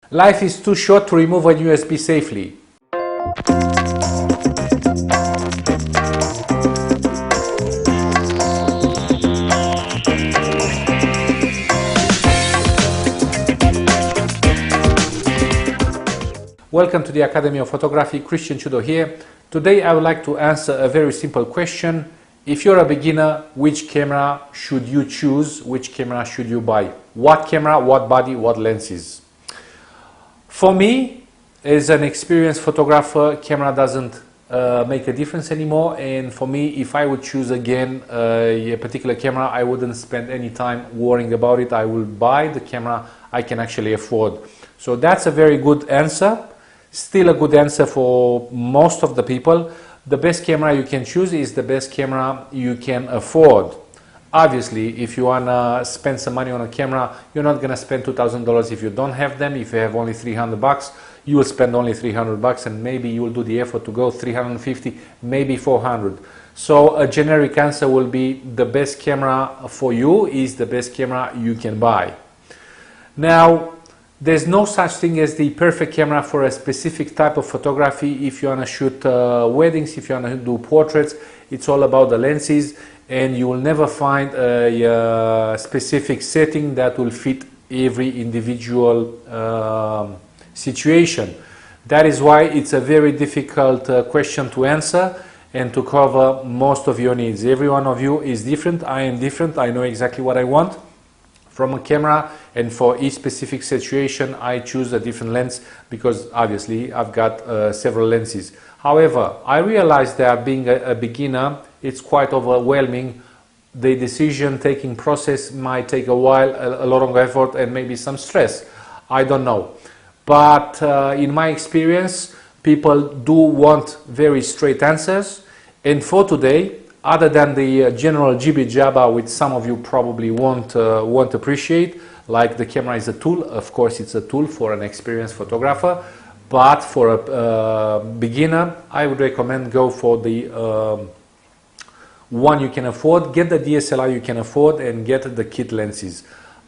Life is too short to remove a USB safely. Welcome to the Academy of Photography. Christian Chudo here. Today I would like to answer a very simple question. If you're a beginner, which camera should you choose? Which camera should you buy? What camera, what body, what lenses? For me, as an experienced photographer, camera doesn't make a difference anymore. And for me, if I would choose again a particular camera, I wouldn't spend any time worrying about it. I will buy the camera I can actually afford. So that's a very good answer. Still a good answer for most of the people. The best camera you can choose is the best camera you can afford. Obviously, if you want to spend some money on a camera, you're not going to spend $2,000 if you don't have them. If you have only $300, you will spend only $300, and maybe you will do the effort to go $350, maybe $400. So a generic answer will be the best camera for you is the best camera you can buy. Now, there's no such thing as the perfect camera for a specific type of photography. If you want to shoot weddings, if you want to do portraits, it's all about the lenses, and you will never find a specific setting that will fit every individual situation. That is why it's a very difficult question to answer and to cover most of your needs. Every one of you is different. I am different. I know exactly what I want from a camera, and for each specific situation I choose a different lens because obviously I've got several lenses. However, I realize that being a beginner, it's quite overwhelming. The decision taking process might take a while, a lot of effort, and maybe some stress. I don't know. But in my experience, people do want very straight answers, and for today, other than the general jibby-jabba, which some of you probably won't appreciate, like the camera is a tool. Of course, it's a tool for an experienced photographer, but for a beginner, I would recommend go for the one you can afford. Get the DSLR you can afford and get the kit lenses.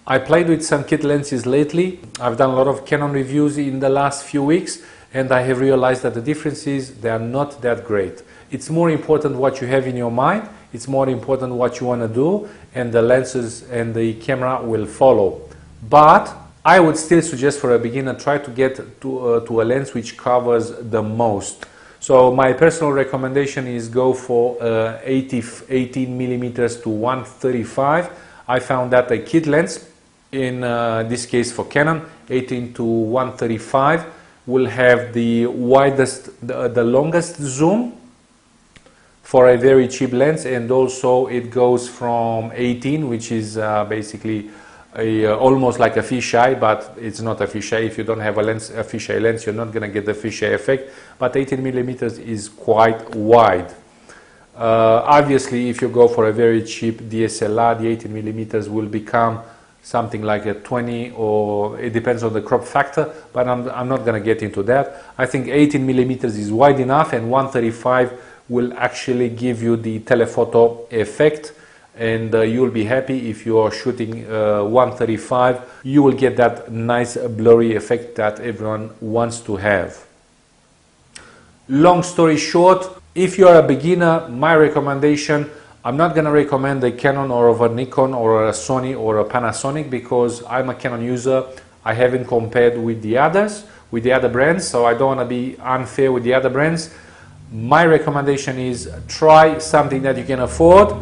I played with some kit lenses lately. I've done a lot of Canon reviews in the last few weeks, and I have realized that the differences, they are not that great. It's more important what you have in your mind, it's more important what you want to do, and the lenses and the camera will follow. But I would still suggest for a beginner, try to get to a lens which covers the most. So my personal recommendation is go for 18 millimeters to 135. I found that a kit lens, in this case for Canon, 18 to 135 will have the widest, the longest zoom for a very cheap lens, and also it goes from 18, which is basically almost like a fisheye, but it's not a fisheye. If you don't have a fisheye lens, you're not going to get the fisheye effect. But 18 millimeters is quite wide. Obviously, if you go for a very cheap DSLR, the 18 millimeters will become something like a 20, or it depends on the crop factor, but I'm not going to get into that. I think 18 millimeters is wide enough, and 135 will actually give you the telephoto effect, and you'll be happy if you are shooting 135. You will get that nice blurry effect that everyone wants to have. Long story short, if you are a beginner, my recommendation, I'm not going to recommend a Canon or a Nikon or a Sony or a Panasonic because I'm a Canon user. I haven't compared with the others, with the other brands, so I don't want to be unfair with the other brands. My recommendation is try something that you can afford.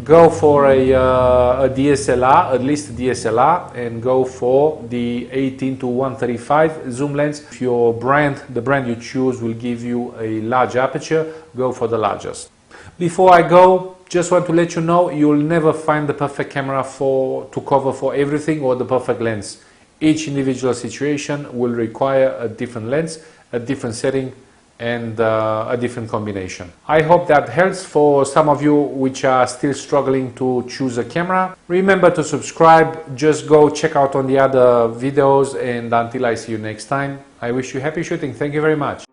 Go for a DSLR, at least a DSLR, and go for the 18 to 135 zoom lens. If your brand, the brand you choose, will give you a large aperture, go for the largest. Before I go, just want to let you know, you'll never find the perfect camera to cover for everything, or the perfect lens. Each individual situation will require a different lens, a different setting, and a different combination. I hope that helps for some of you which are still struggling to choose a camera. Remember to subscribe, just go check out on the other videos, and until I see you next time, I wish you happy shooting. Thank you very much.